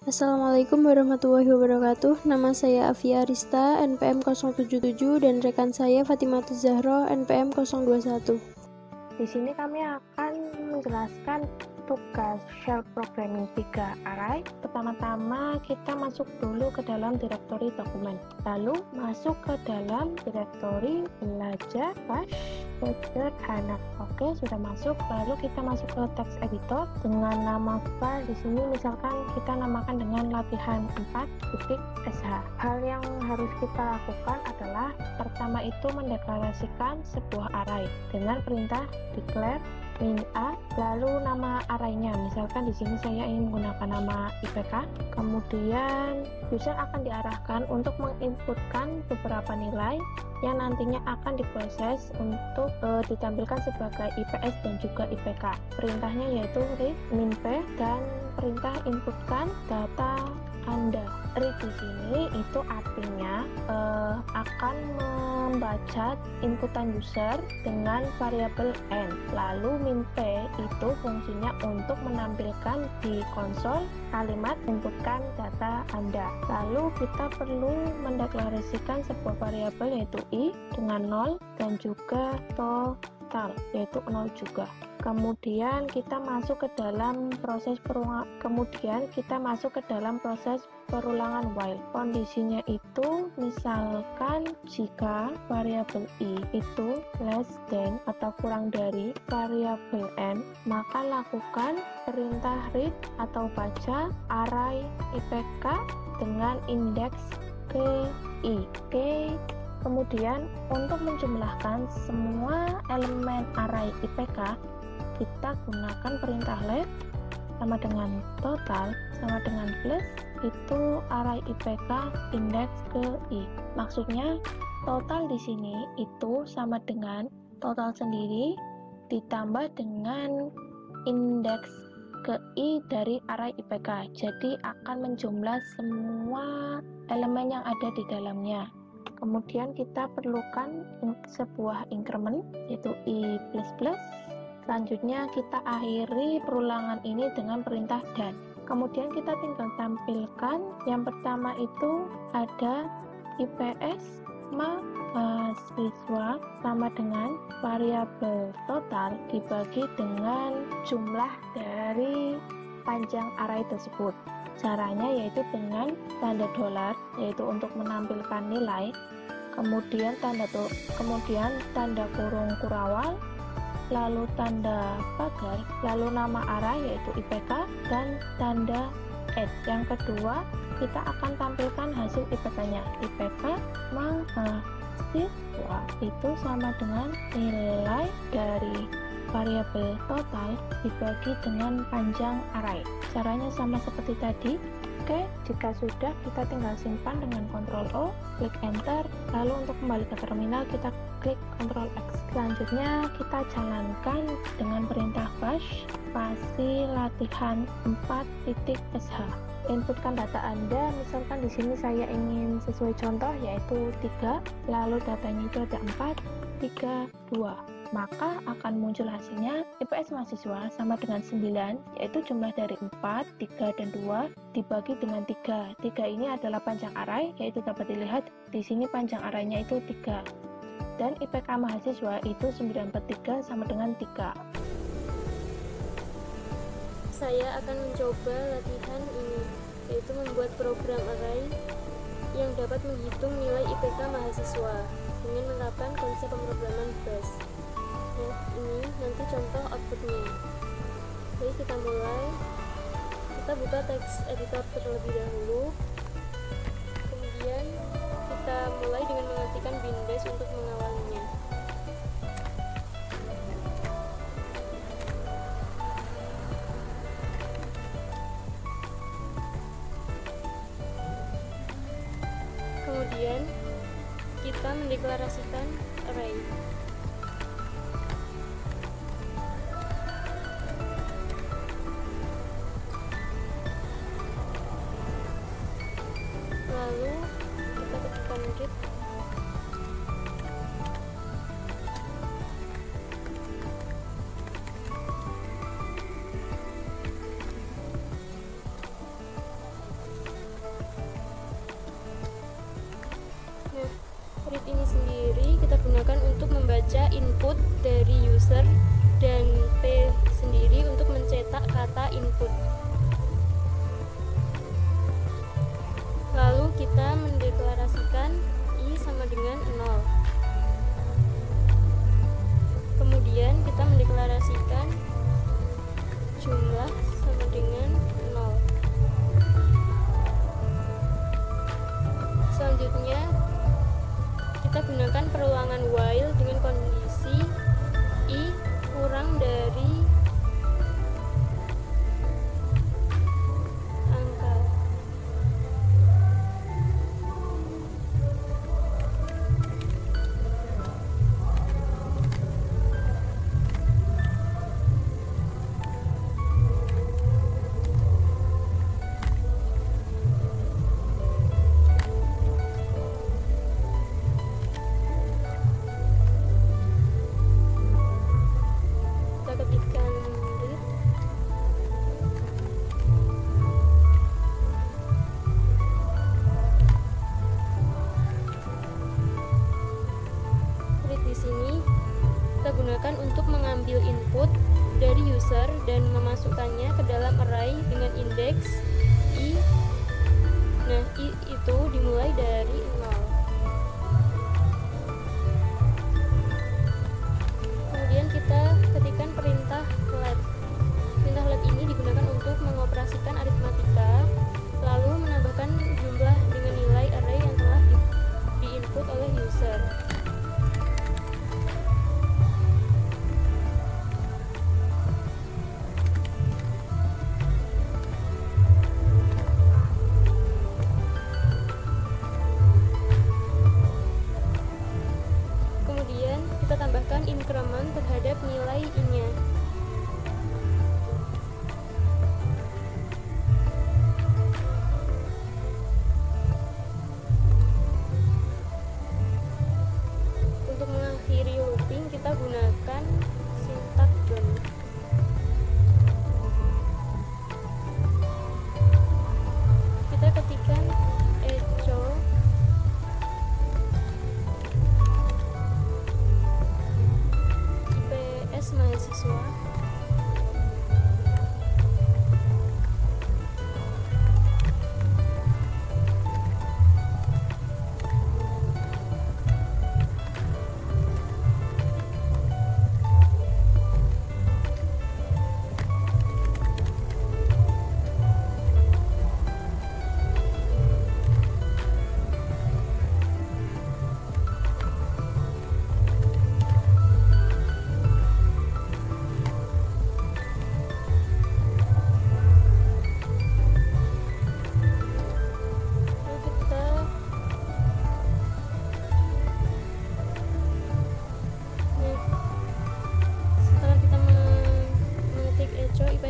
Assalamualaikum warahmatullahi wabarakatuh. Nama saya Afia Arista, NPM 077, dan rekan saya Fatimatuz Zahra, NPM 021. Di sini kami akan menjelaskan tugas shell programming 3 array. Pertama-tama kita masuk dulu ke dalam direktori dokumen, lalu masuk ke dalam direktori belajar bash sederhana. Oke, sudah masuk. Lalu kita masuk ke text editor dengan nama file. Di sini misalkan kita namakan dengan latihan 4.sh. Hal yang harus kita lakukan adalah pertama itu mendeklarasikan sebuah array dengan perintah declare min a, lalu nama arraynya, misalkan di sini saya ingin menggunakan nama IPK. Kemudian user akan diarahkan untuk menginputkan beberapa nilai yang nantinya akan diproses untuk ditampilkan sebagai IPS dan juga IPK. Perintahnya yaitu read min p dan perintah inputkan data Anda. Read di sini itu artinya akan membaca inputan user dengan variabel n. Lalu min p itu fungsinya untuk menampilkan di konsol kalimat inputkan data Anda. Lalu kita perlu mendeklarasikan sebuah variabel yaitu i dengan 0 dan juga total yaitu 0 juga. Kemudian kita masuk ke dalam proses perulangan while. Kondisinya itu misalkan jika variabel i itu less than atau kurang dari variabel n, maka lakukan perintah read atau baca array IPK dengan indeks ke i. Oke. Kemudian untuk menjumlahkan semua elemen array IPK, kita gunakan perintah let sama dengan total sama dengan plus itu array IPK indeks ke i. Maksudnya total di sini itu sama dengan total sendiri ditambah dengan indeks ke i dari array IPK. Jadi akan menjumlah semua elemen yang ada di dalamnya. Kemudian kita perlukan sebuah increment yaitu i++. Selanjutnya kita akhiri perulangan ini dengan perintah dan. Kemudian kita tinggal tampilkan yang pertama itu ada IPS mahasiswa sama dengan variabel total dibagi dengan jumlah dari panjang array tersebut. Caranya yaitu dengan tanda dolar, yaitu untuk menampilkan nilai, kemudian tanda kurung kurawal, lalu tanda pagar, lalu nama array yaitu IPK, dan tanda add. Yang kedua, kita akan tampilkan hasil IPK-nya. IPK mahasiswa itu sama dengan nilai dari variabel total dibagi dengan panjang array. Caranya sama seperti tadi. Oke, jika sudah kita tinggal simpan dengan Ctrl O, klik enter, lalu untuk kembali ke terminal kita klik Ctrl X. Selanjutnya kita jalankan dengan perintah bash spasi latihan 4.sh. Inputkan data Anda, misalkan di sini saya ingin sesuai contoh yaitu 3, lalu datanya itu ada 4, 3, 2. Maka akan muncul hasilnya IPS mahasiswa sama dengan 9, yaitu jumlah dari 4, 3, dan 2 dibagi dengan 3. 3 ini adalah panjang array, yaitu dapat dilihat di sini panjang arraynya itu 3. Dan IPK mahasiswa itu 9/3 sama dengan 3. Saya akan mencoba latihan ini, yaitu membuat program array yang dapat menghitung nilai IPK mahasiswa dengan menerapkan konsep pemrograman bash. Nah, ini nanti contoh outputnya. Jadi kita mulai, kita buka text editor terlebih dahulu, kemudian kita mulai dengan mengetikkan bin bash untuk mengawalnya. Kemudian kita mendeklarasikan array. Lalu kita tekan git. dari user dan P sendiri untuk mencetak kata input. Lalu kita mendeklarasikan I sama dengan 0. Kemudian kita mendeklarasikan jumlah sama dengan 0. Selanjutnya kita gunakan perulangan while dengan kondisi I kurang dari angka. Kita gunakan untuk mengambil input dari user dan memasukkannya ke dalam array dengan indeks I. Nah, I itu dimulai dari 0. Kemudian kita ketikkan perintah let. Perintah let ini digunakan untuk mengoperasikan aritmatika, lalu menambahkan jumlah dengan nilai array yang telah diinput oleh user. Kita tambahkan increment terhadap nilai I-nya. Untuk mengakhiri looping kita gunakan sintak done. Kita ketikkan echo mahasiswa.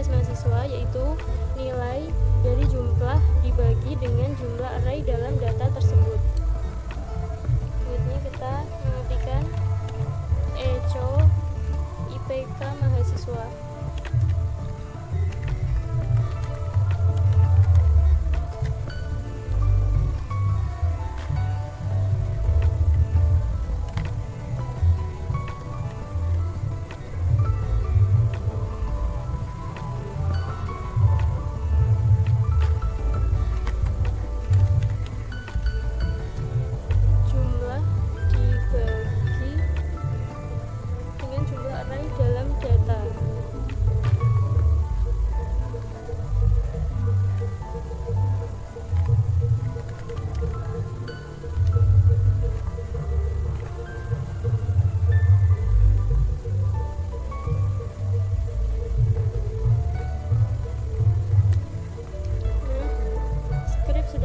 Mahasiswa, yaitu nilai dari jumlah dibagi dengan jumlah array dalam data tersebut. Selanjutnya kita mengetikkan echo IPK mahasiswa.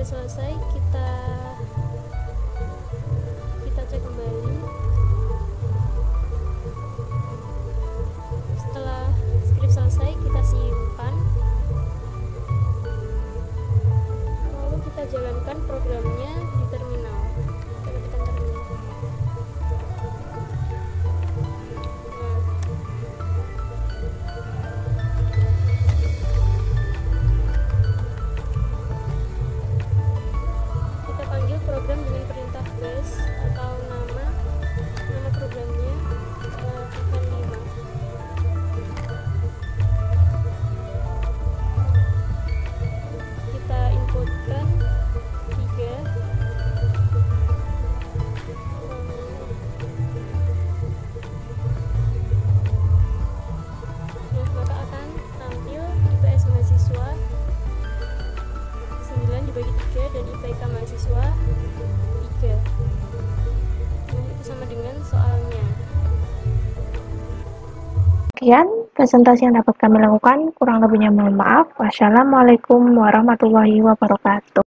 Selesai, kita cek kembali. Setelah skrip selesai, kita simpan, lalu kita jalankan programnya di terminal. Kita ketikkan terminal. Program dengan perintah bash atau nama programnya. Kita dengan soalnya. Sekian presentasi yang dapat kami lakukan, kurang lebihnya mohon maaf. Wassalamualaikum warahmatullahi wabarakatuh.